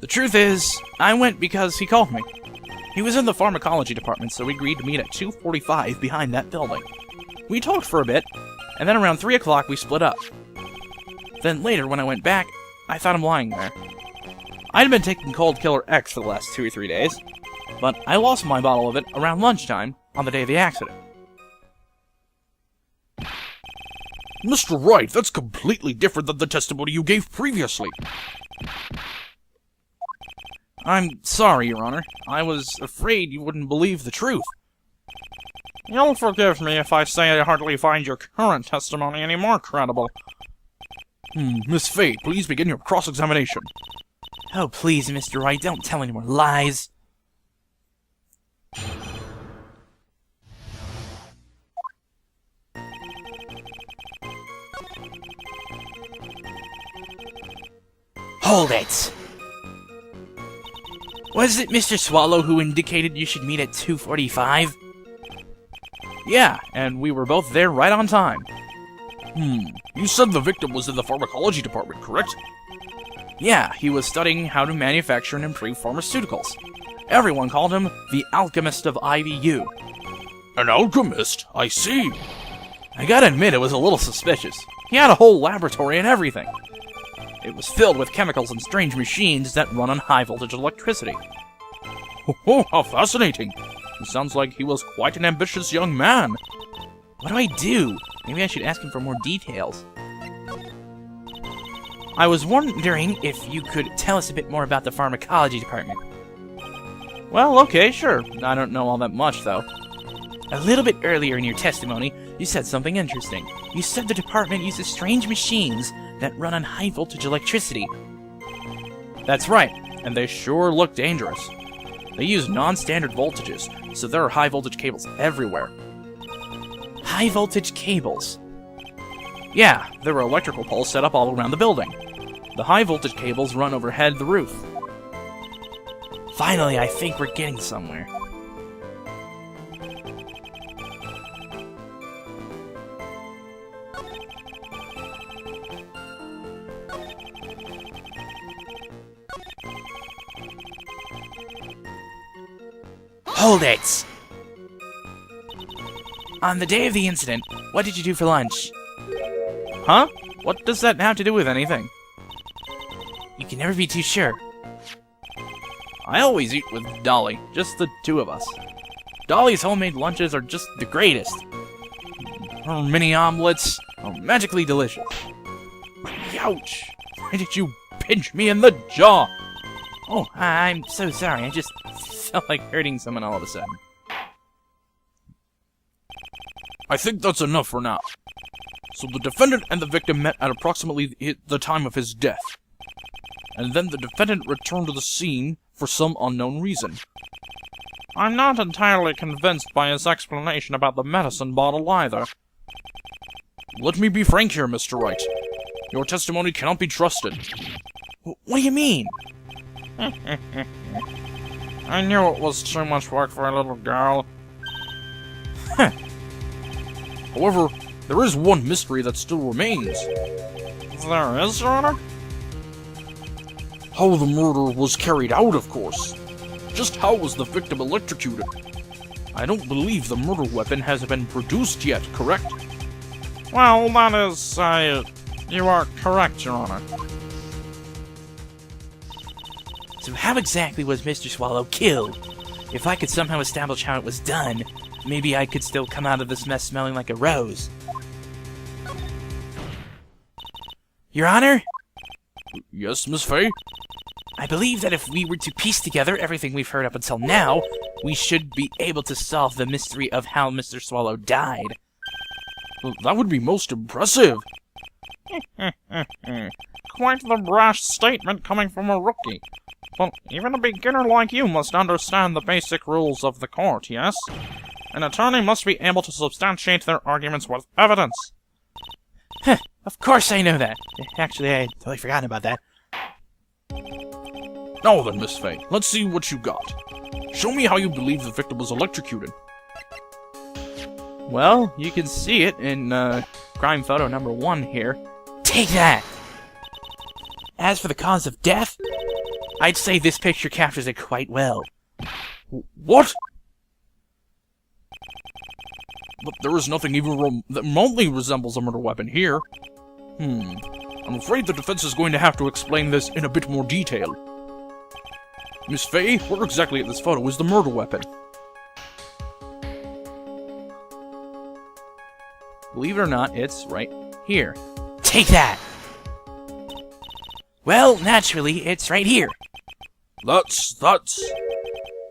The truth is, I went because he called me. He was in the pharmacology department, so we agreed to meet at 2:45 behind that building. We talked for a bit, and then around 3 o'clock we split up. Then later, when I went back, I found him lying there. I'd been taking Cold Killer X for the last 2 or 3 days, but I lost my bottle of it around lunchtime on the day of the accident. Mr. Wright, that's completely different than the testimony you gave previously. I'm sorry, Your Honor. I was afraid you wouldn't believe the truth. You'll forgive me if I say I hardly find your current testimony any more credible. Miss Fate, please begin your cross-examination. Oh, please, Mr. Wright, don't tell any more lies. Hold it! Was it Mr. Swallow who indicated you should meet at 2:45? Yeah, and we were both there right on time. You said the victim was in the pharmacology department, correct? Yeah, he was studying how to manufacture and improve pharmaceuticals. Everyone called him the alchemist of IVU. An alchemist? I see. I gotta admit, it was a little suspicious. He had a whole laboratory and everything. It was filled with chemicals and strange machines that run on high-voltage electricity. Oh, how fascinating. It sounds like he was quite an ambitious young man. What do I do? Maybe I should ask him for more details. I was wondering if you could tell us a bit more about the pharmacology department. Well, okay, sure. I don't know all that much, though. A little bit earlier in your testimony, you said something interesting. You said the department uses strange machines that run on high-voltage electricity. That's right, and they sure look dangerous. They use non-standard voltages, so there are high-voltage cables everywhere. High-voltage cables? Yeah, there were electrical poles set up all around the building. The high-voltage cables run overhead the roof. Finally, I think we're getting somewhere. Hold it! On the day of the incident, what did you do for lunch? Huh? What does that have to do with anything? You can never be too sure. I always eat with Dolly, just the two of us. Dolly's homemade lunches are just the greatest. Her mini omelets are magically delicious. Ouch! Why did you pinch me in the jaw? Oh, I'm so sorry. I just felt like hurting someone all of a sudden. I think that's enough for now. So the defendant and the victim met at approximately the time of his death. And then the defendant returned to the scene for some unknown reason. I'm not entirely convinced by his explanation about the medicine bottle either. Let me be frank here, Mr. Wright. Your testimony cannot be trusted. What do you mean? I knew it was too much work for a little girl. However, there is one mystery that still remains. There is, Your Honor? How the murder was carried out, of course. Just how was the victim electrocuted? I don't believe the murder weapon has been produced yet, correct? Well, that is, you are correct, Your Honor. So how exactly was Mr. Swallow killed? If I could somehow establish how it was done, maybe I could still come out of this mess smelling like a rose. Your Honor? Yes, Miss Fay? I believe that if we were to piece together everything we've heard up until now, we should be able to solve the mystery of how Mr. Swallow died. Well, that would be most impressive. Quite the brash statement coming from a rookie. Well, even a beginner like you must understand the basic rules of the court, yes? An attorney must be able to substantiate their arguments with evidence. Of course I know that. Actually, I had totally forgotten about that. Now then, Miss Fay, let's see what you got. Show me how you believe the victim was electrocuted. Well, you can see it in crime photo number 1 here. Take that! As for the cause of death, I'd say this picture captures it quite well. What? But there is nothing even that remotely resembles a murder weapon here. I'm afraid the defense is going to have to explain this in a bit more detail. Miss Faye, where exactly at this photo is the murder weapon? Believe it or not, it's right here. Take that! Well, naturally, it's right here. That's...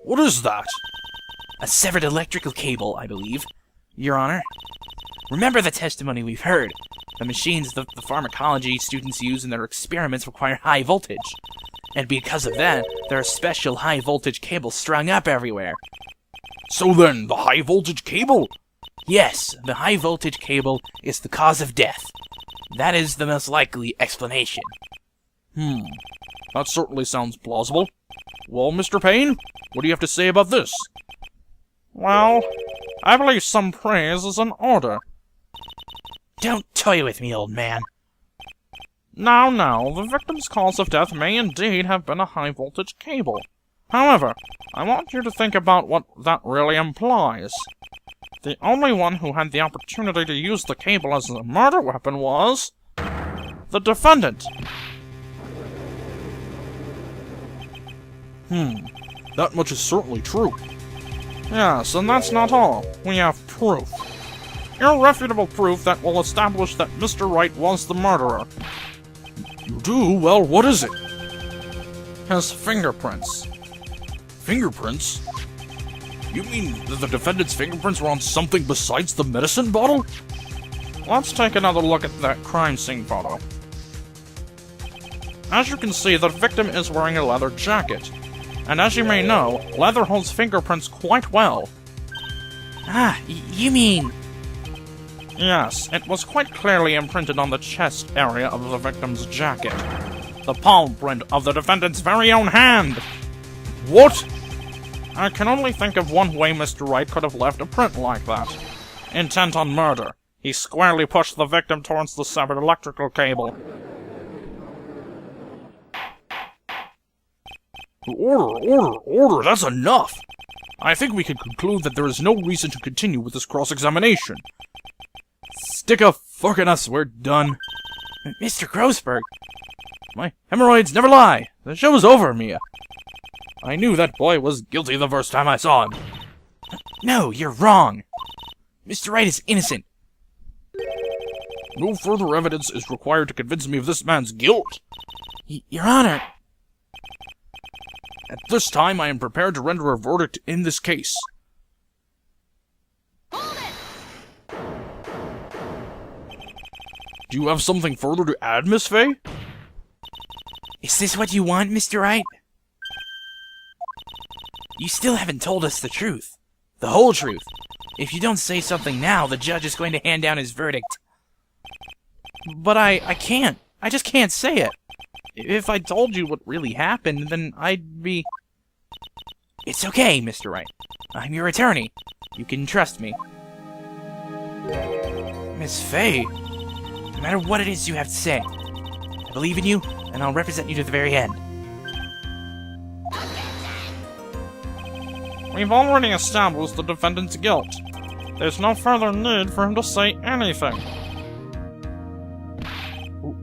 What is that? A severed electrical cable, I believe, Your Honor. Remember the testimony we've heard. The machines the pharmacology students use in their experiments require high voltage. And because of that, there are special high-voltage cables strung up everywhere. So then, the high-voltage cable? Yes, the high-voltage cable is the cause of death. That is the most likely explanation. That certainly sounds plausible. Well, Mr. Payne, what do you have to say about this? Well, I believe some praise is in order. Don't toy with me, old man. Now, the victim's cause of death may indeed have been a high-voltage cable. However, I want you to think about what that really implies. The only one who had the opportunity to use the cable as a murder weapon was... the defendant. That much is certainly true. Yes, and that's not all. We have proof. Irrefutable proof that will establish that Mr. Wright was the murderer. You do? Well, what is it? His fingerprints. Fingerprints? You mean that the defendant's fingerprints were on something besides the medicine bottle? Let's take another look at that crime scene photo. As you can see, the victim is wearing a leather jacket. And as you may know, leather holds fingerprints quite well. Ah, you mean... Yes, it was quite clearly imprinted on the chest area of the victim's jacket. The palm print of the defendant's very own hand! What? I can only think of one way Mr. Wright could have left a print like that. Intent on murder. He squarely pushed the victim towards the severed electrical cable. Order, that's enough! I think we can conclude that there is no reason to continue with this cross-examination. Stick a fork in us, we're done. Mr. Grossberg, my hemorrhoids never lie. The show's over, Mia. I knew that boy was guilty the first time I saw him. No, you're wrong. Mr. Wright is innocent. No further evidence is required to convince me of this man's guilt. Your Honor. At this time, I am prepared to render a verdict in this case. Do you have something further to add, Miss Faye? Is this what you want, Mr. Wright? You still haven't told us the truth. The whole truth. If you don't say something now, the judge is going to hand down his verdict. But I can't. I just can't say it. If I told you what really happened, then I'd be... It's okay, Mr. Wright. I'm your attorney. You can trust me. Miss Faye, no matter what it is you have to say, I believe in you, and I'll represent you to the very end. We've already established the defendant's guilt. There's no further need for him to say anything.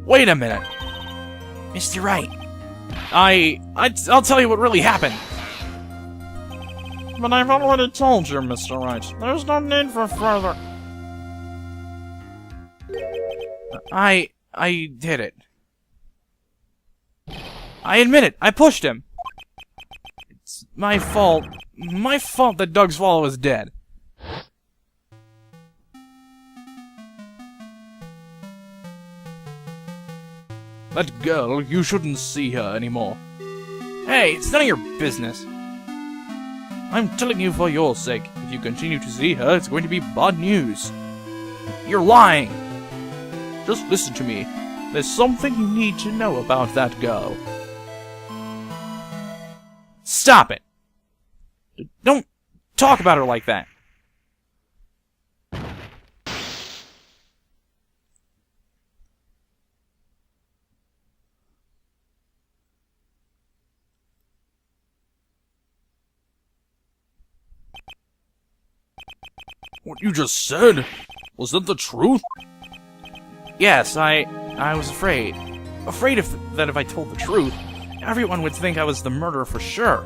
Wait a minute. Mr. Wright, I'll tell you what really happened. But I've already told you, Mr. Wright. There's no need for further... I did it. I admit it. I pushed him. It's my fault. My fault that Doug Swallow is dead. That girl, you shouldn't see her anymore. Hey, it's none of your business. I'm telling you for your sake. If you continue to see her, it's going to be bad news. You're lying. Just listen to me. There's something you need to know about that girl. Stop it. Don't talk about her like that. What you just said? Was that the truth? Yes, I was afraid. Afraid that if I told the truth, everyone would think I was the murderer for sure.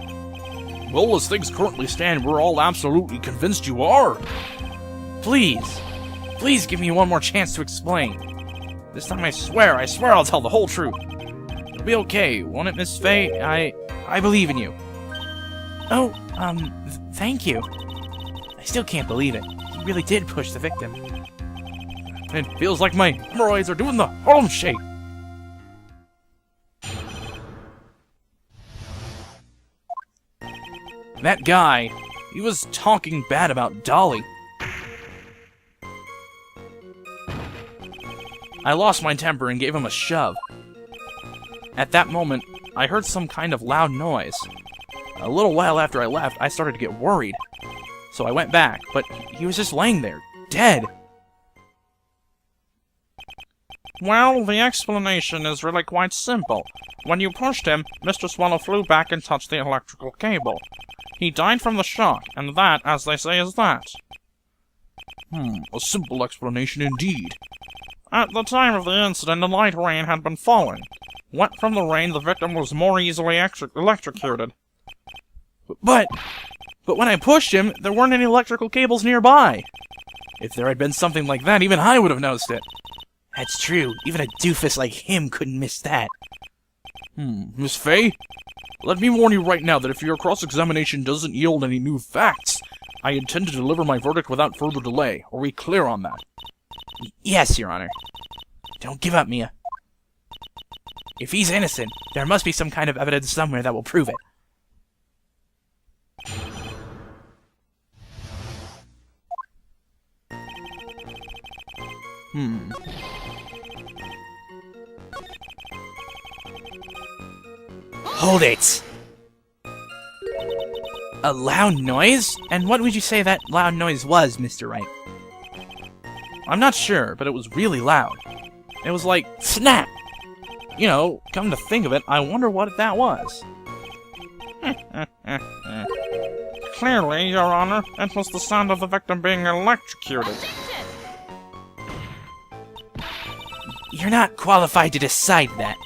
Well, as things currently stand, we're all absolutely convinced you are. Please. Please give me one more chance to explain. This time I swear I'll tell the whole truth. It'll be okay, won't it, Miss Faye? I believe in you. Oh, thank you. I still can't believe it. You really did push the victim. It feels like my hemorrhoids are doing the Harlem Shake. That guy, he was talking bad about Dolly. I lost my temper and gave him a shove. At that moment, I heard some kind of loud noise. A little while after I left, I started to get worried. So I went back, but he was just laying there, dead. Well, the explanation is really quite simple. When you pushed him, Mr. Swallow flew back and touched the electrical cable. He died from the shock, and that, as they say, is that. A simple explanation indeed. At the time of the incident, a light rain had been falling. Wet from the rain, the victim was more easily electrocuted. But when I pushed him, there weren't any electrical cables nearby. If there had been something like that, even I would have noticed it. That's true. Even a doofus like him couldn't miss that. Miss Faye? Let me warn you right now that if your cross-examination doesn't yield any new facts, I intend to deliver my verdict without further delay. Are we clear on that? Yes, Your Honor. Don't give up, Mia. If he's innocent, there must be some kind of evidence somewhere that will prove it. Hold it! A loud noise? And what would you say that loud noise was, Mr. Wright? I'm not sure, but it was really loud. It was like, snap! You know, come to think of it, I wonder what that was. Clearly, Your Honor, it was the sound of the victim being electrocuted. You're not qualified to decide that.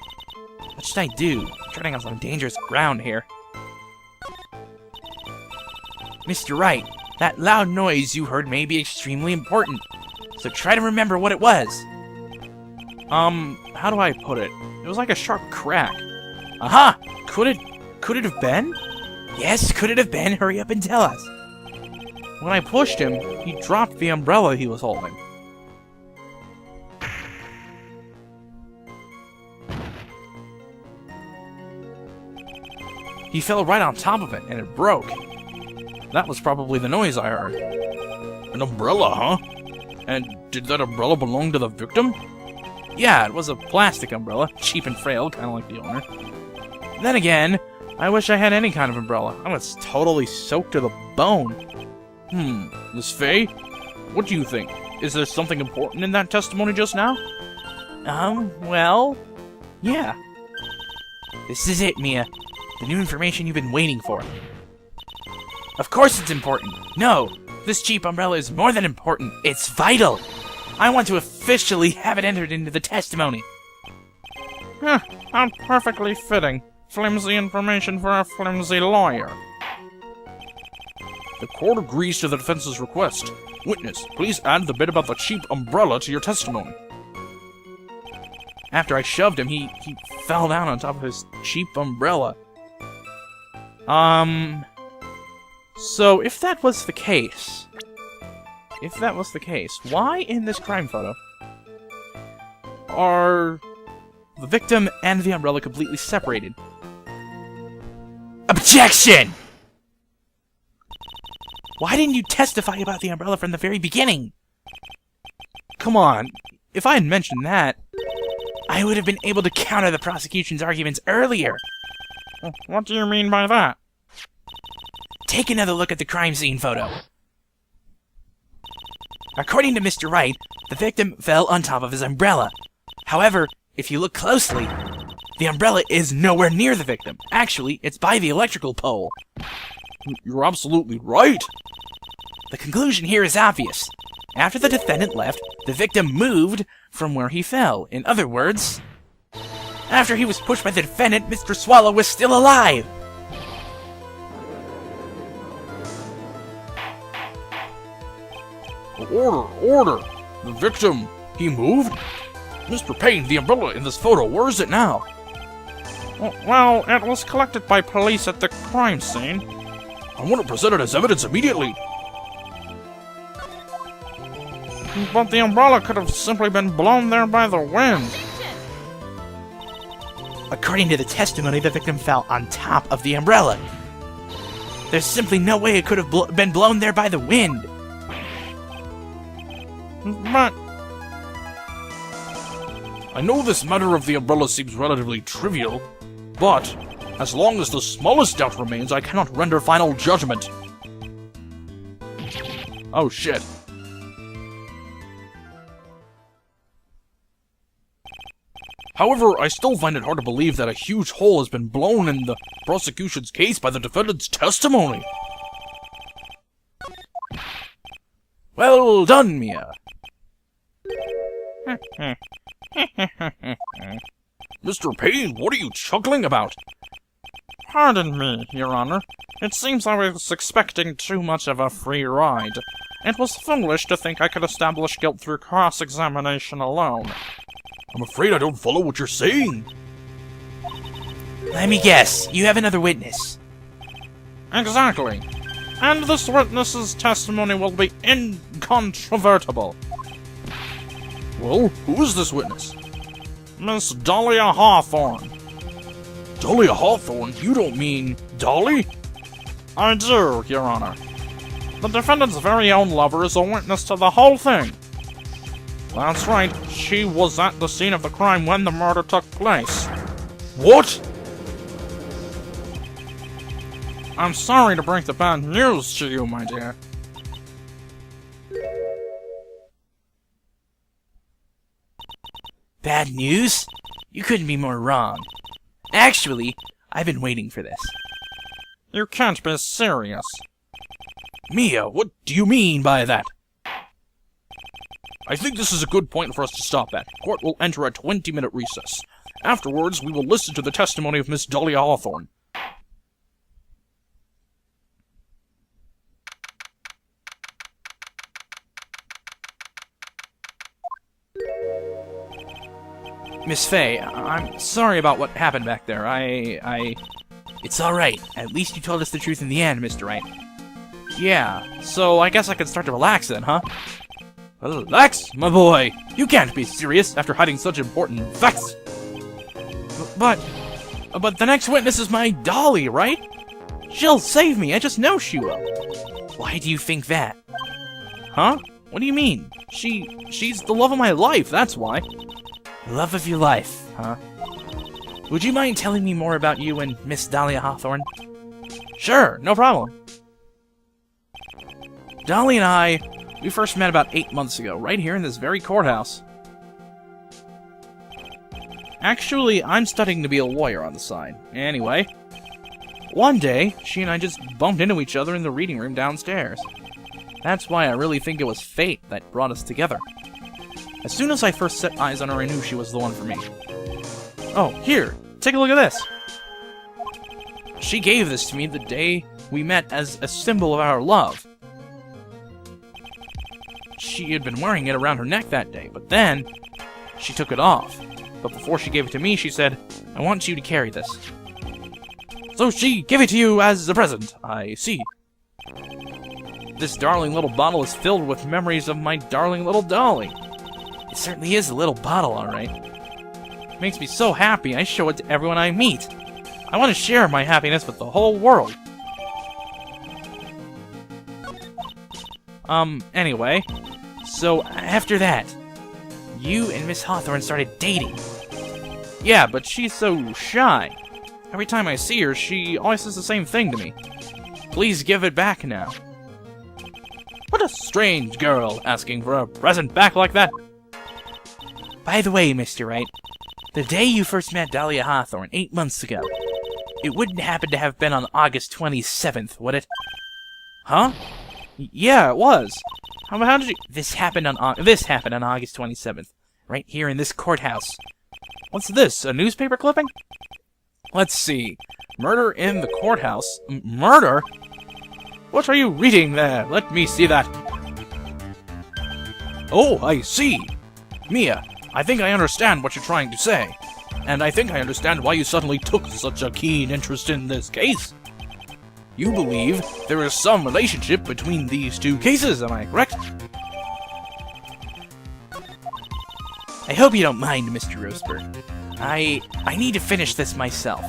What should I do? I'm treading on some dangerous ground here. Mr. Wright, that loud noise you heard may be extremely important, so try to remember what it was. How do I put it? It was like a sharp crack. Aha! Could it have been? Yes, could it have been? Hurry up and tell us. When I pushed him, he dropped the umbrella he was holding. He fell right on top of it, and it broke. That was probably the noise I heard. An umbrella, huh? And did that umbrella belong to the victim? Yeah, it was a plastic umbrella, cheap and frail, kind of like the owner. Then again, I wish I had any kind of umbrella. I was totally soaked to the bone. Miss Faye? What do you think? Is there something important in that testimony just now? Well, yeah. This is it, Mia. The new information you've been waiting for. Of course it's important. No, this cheap umbrella is more than important. It's vital. I want to officially have it entered into the testimony. How perfectly fitting. Flimsy information for a flimsy lawyer. The court agrees to the defense's request. Witness, please add the bit about the cheap umbrella to your testimony. After I shoved him, he fell down on top of his cheap umbrella. So if that was the case... why in this crime photo are the victim and the umbrella completely separated? Objection! Why didn't you testify about the umbrella from the very beginning? Come on, if I had mentioned that, I would have been able to counter the prosecution's arguments earlier. What do you mean by that? Take another look at the crime scene photo. According to Mr. Wright, the victim fell on top of his umbrella. However, if you look closely, the umbrella is nowhere near the victim. Actually, it's by the electrical pole. You're absolutely right. The conclusion here is obvious. After the defendant left, the victim moved from where he fell. In other words, after he was pushed by the defendant, Mr. Swallow was still alive. Order! The victim, he moved? Mr. Payne, the umbrella in this photo, where is it now? Well, it was collected by police at the crime scene. I want to present it as evidence immediately. But the umbrella could have simply been blown there by the wind. According to the testimony, the victim fell on top of the umbrella. There's simply no way it could have been blown there by the wind. But I know this matter of the umbrella seems relatively trivial, but as long as the smallest doubt remains, I cannot render final judgment. Oh shit. However, I still find it hard to believe that a huge hole has been blown in the prosecution's case by the defendant's testimony. Well done, Mia. Mr. Payne, what are you chuckling about? pardon me, Your Honor. It seems I was expecting too much of a free ride. It was foolish to think I could establish guilt through cross-examination alone. I'm afraid I don't follow what you're saying. Let me guess, you have another witness. Exactly. And this witness's testimony will be incontrovertible. Well, who is this witness? Miss Dahlia Hawthorne. Dahlia Hawthorne? You don't mean Dolly? I do, Your Honor. The defendant's very own lover is a witness to the whole thing. That's right, she was at the scene of the crime when the murder took place. What? I'm sorry to break the bad news to you, my dear. Bad news? You couldn't be more wrong. Actually, I've been waiting for this. You can't be serious. Mia, what do you mean by that? I think this is a good point for us to stop at. Court will enter a 20-minute recess. Afterwards, we will listen to the testimony of Miss Dahlia Hawthorne. Miss Faye, I'm sorry about what happened back there. It's alright. At least you told us the truth in the end, Mr. Wright. Yeah, so I guess I can start to relax then, huh? Relax, my boy! You can't be serious after hiding such important facts! But the next witness is my Dolly, right? She'll save me, I just know she will. Why do you think that? Huh? What do you mean? She's the love of my life, that's why. Love of your life, huh? Would you mind telling me more about you and Miss Dahlia Hawthorne? Sure, no problem. Dolly and we first met about 8 months ago, right here in this very courthouse. Actually, I'm studying to be a lawyer on the side. Anyway, one day, she and I just bumped into each other in the reading room downstairs. That's why I really think it was fate that brought us together. As soon as I first set eyes on her, I knew she was the one for me. Oh, here, take a look at this. She gave this to me the day we met as a symbol of our love. She had been wearing it around her neck that day, but then she took it off. But before she gave it to me, she said, "I want you to carry this." So she gave it to you as a present, I see. This darling little bottle is filled with memories of my darling little Dolly. It certainly is a little bottle, alright. It makes me so happy, I show it to everyone I meet. I want to share my happiness with the whole world. Anyway, so after that, you and Miss Hawthorne started dating. Yeah, but she's so shy. Every time I see her, she always says the same thing to me. Please give it back now. What a strange girl, asking for a present back like that. By the way, Mr. Wright, the day you first met Dahlia Hawthorne 8 months ago, It wouldn't happen to have been on August 27th, would it? Huh? Yeah, it was. How did you... This happened on August 27th. Right here in this courthouse. What's this, a newspaper clipping? Let's see. Murder in the courthouse. Murder? What are you reading there? Let me see that. Oh, I see. Mia, I think I understand what you're trying to say. And I think I understand why you suddenly took such a keen interest in this case. You believe there is some relationship between these two cases, am I correct? I hope you don't mind, Mr. Roseburg. I need to finish this myself.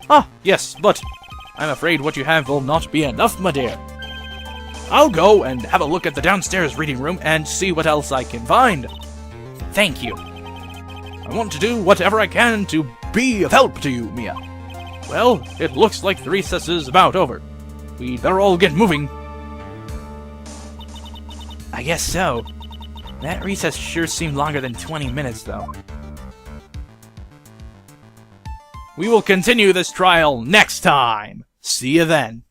Ah, yes, but I'm afraid what you have will not be enough, my dear. I'll go and have a look at the downstairs reading room and see what else I can find. Thank you. I want to do whatever I can to be of help to you, Mia. Well, it looks like the recess is about over. We'd better all get moving. I guess so. That recess sure seemed longer than 20 minutes, though. We will continue this trial next time. See you then.